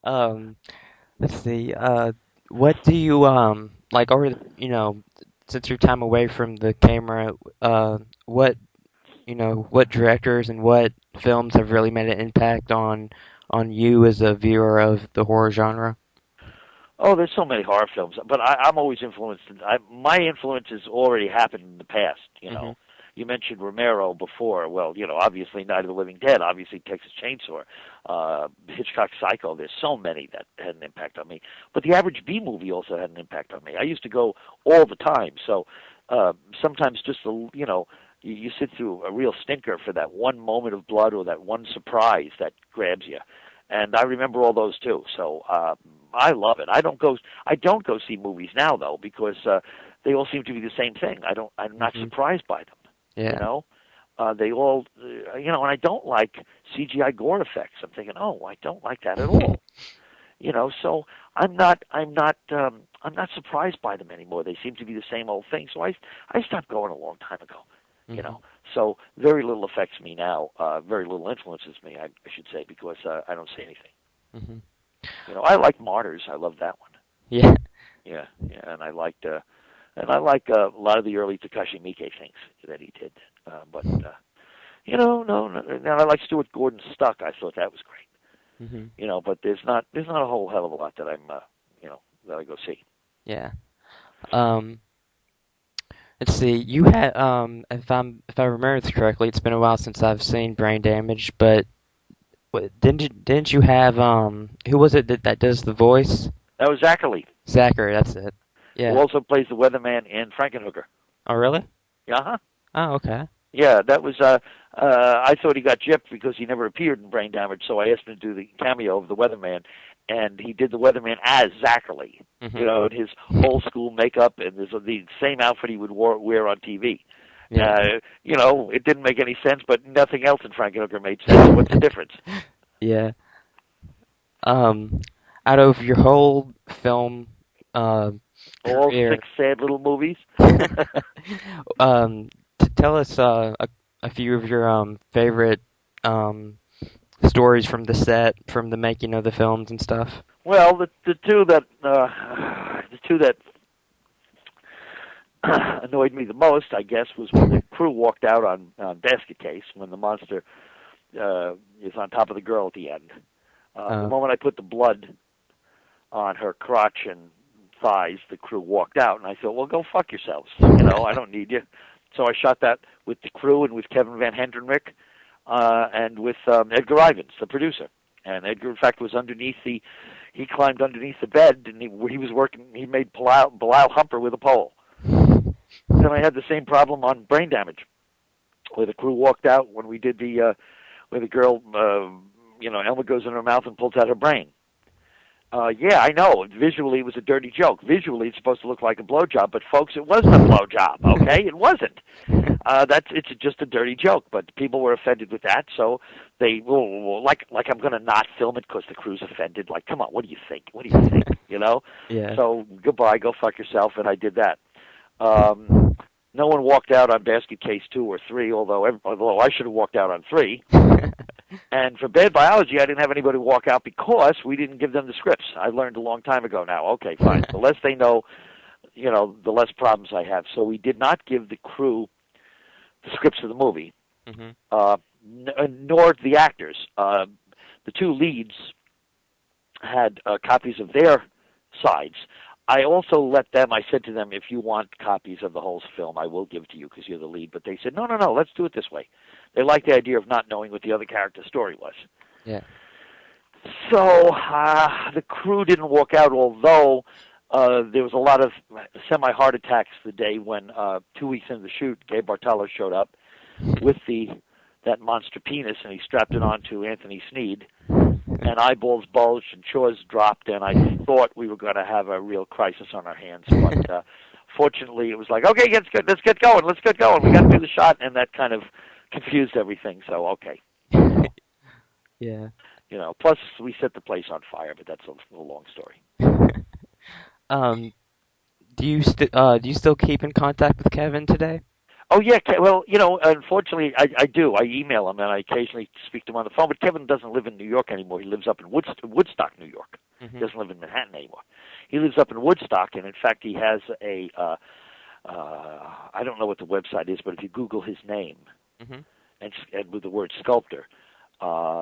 Um, let's see. What do you like over since your time away from the camera, what what directors and what films have really made an impact on you as a viewer of the horror genre? Oh, there's so many horror films, but I'm always influenced. My influence has already happened in the past. Mhm. You mentioned Romero before. Well, obviously Night of the Living Dead, obviously Texas Chainsaw, Hitchcock Psycho. There's so many that had an impact on me. But the average B movie also had an impact on me. I used to go all the time. So sometimes just you sit through a real stinker for that one moment of blood or that one surprise that grabs you. And I remember all those too. So I love it. I don't go see movies now though because they all seem to be the same thing. I'm not Mhm. surprised by them. You Yeah. know, they all and I don't like CGI gore effects. I'm thinking, oh, I don't like that at all. So I'm not surprised by them anymore. They seem to be the same old thing. So I stopped going a long time ago. You Mhm. know, so very little affects me now. Very little influences me, I should say, because I don't say anything. Mhm. I like Martyrs. I love that one. Yeah. Yeah, yeah, and I like a lot of the early Takashi Miike things that he did. But no, and I like Stuart Gordon's Stuck. I thought that was great. Mhm. But there's not a whole hell of a lot that that I go see. Yeah. Um, let's see. You had if I remember this correctly, it's been a while since I've seen Brain Damage, but didn't you have who was it that does the voice? That was Zachary, Zachary, that's it. who Yeah. also plays the weatherman in Frankenhooker. Oh, really? Yeah, huh? Oh, okay. Yeah, that was. I thought he got gypped because he never appeared in Brain Damage, so I asked him to do the cameo of the weatherman, and he did the weatherman as Zachary. Mhm. In his old school makeup and the same outfit he would wear on TV. Yeah. It didn't make any sense, but nothing else in Frankenhooker made sense. So what's the difference? Yeah. Um, out of your whole film uh, All career, six sad little movies. tell us a few of your favorite um stories from the set, from the making of the films and stuff. Well, the two that annoyed me the most, I guess, was when the crew walked out on Basket Case when the monster is on top of the girl at the end. The Uh, moment I put the blood on her crotch and thighs, the crew walked out, and I thought, well, go fuck yourselves. I don't need you. So I shot that with the crew and with Kevin Van Hendrenrick and with Edgar Ivins, the producer. And Edgar, in fact, was underneath the. He climbed underneath the bed, and he was working. He made Bilal Humper with a pole. Then I had the same problem on Brain Damage, where the crew walked out when we did where the girl, Elma goes in her mouth and pulls out her brain. Yeah, I know. Visually, it was a dirty joke. Visually, it's supposed to look like a blowjob, but folks, it wasn't a blowjob. Okay, it wasn't. It's just a dirty joke, but people were offended with that, so they like I'm going to not film it because the crew's offended. Like, come on, what do you think? What do you think? yeah. So goodbye, go fuck yourself, and I did that. Um, no one walked out on Basket Case 2 or 3, although I should have walked out on 3. And for Bad Biology, I didn't have anybody walk out because we didn't give them the scripts. I learned a long time ago now. Okay, fine. The less they know, the less problems I have. So we did not give the crew the scripts of the movie, Mhm. nor the actors. The two leads had copies of their sides. I also let them. I said to them, if you want copies of the whole film, I will give to you because you're the lead. But they said, no, no, no. Let's do it this way. They liked the idea of not knowing what the other character's story was. Yeah. So the crew didn't walk out, although there was a lot of semi-heart attacks the day when 2 weeks into the shoot, Gabe Bartalo showed up with that monster penis, and he strapped it onto Anthony Sneed, and eyeballs bulged and jaws dropped, and I thought we were going to have a real crisis on our hands. But fortunately, it was like, okay, let's get going. Let's get going. We got to do the shot, and that kind of confused everything. So okay. Yeah. Plus we set the place on fire, but that's a long story. Um, do you still keep in contact with Kevin today? Oh yeah, well, unfortunately, I do. I email him and I occasionally speak to him on the phone. But Kevin doesn't live in New York anymore. He lives up in Woodstock, New York. He Mhm. doesn't live in Manhattan anymore. He lives up in Woodstock, and in fact, he has a. I don't know what the website is, but if you Google his name Mhm. and with the word sculptor,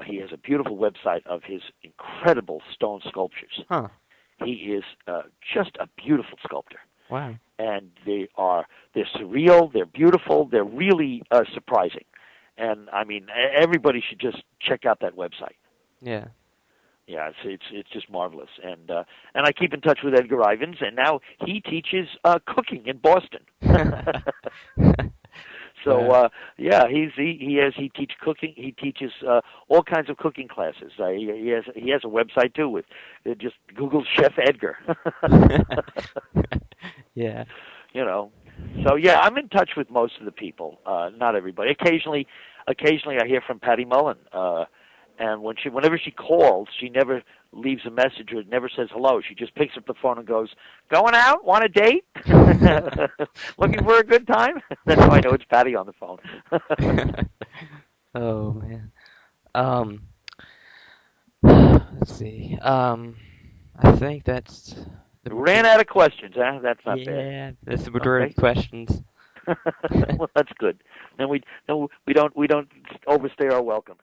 he has a beautiful website of his incredible stone sculptures. Huh. He is just a beautiful sculptor, Wow. and they're surreal, they're beautiful, they're really surprising, and I mean everybody should just check out that website. Yeah. Yeah, it's just marvelous, and I keep in touch with Edgar Ivins, and now he teaches cooking in Boston. So Wow. yeah, he teach cooking. He teaches all kinds of cooking classes. He has a website too with just Google Chef Edgar. Yeah. you know. So yeah, I'm in touch with most of the people. Not everybody. Occasionally I hear from Patty Mullen. And whenever she calls, she never leaves a message or never says hello. She just picks up the phone and goes, "Going out? Want a date? Looking for a good time?" That's how I know it's Patty on the phone. Oh man. Um, let's see. I think that's the Ran majority. out of questions, huh? That's not bad. Yeah, that's the majority Okay. of the questions. Well, that's good. Then we don't overstay our welcome.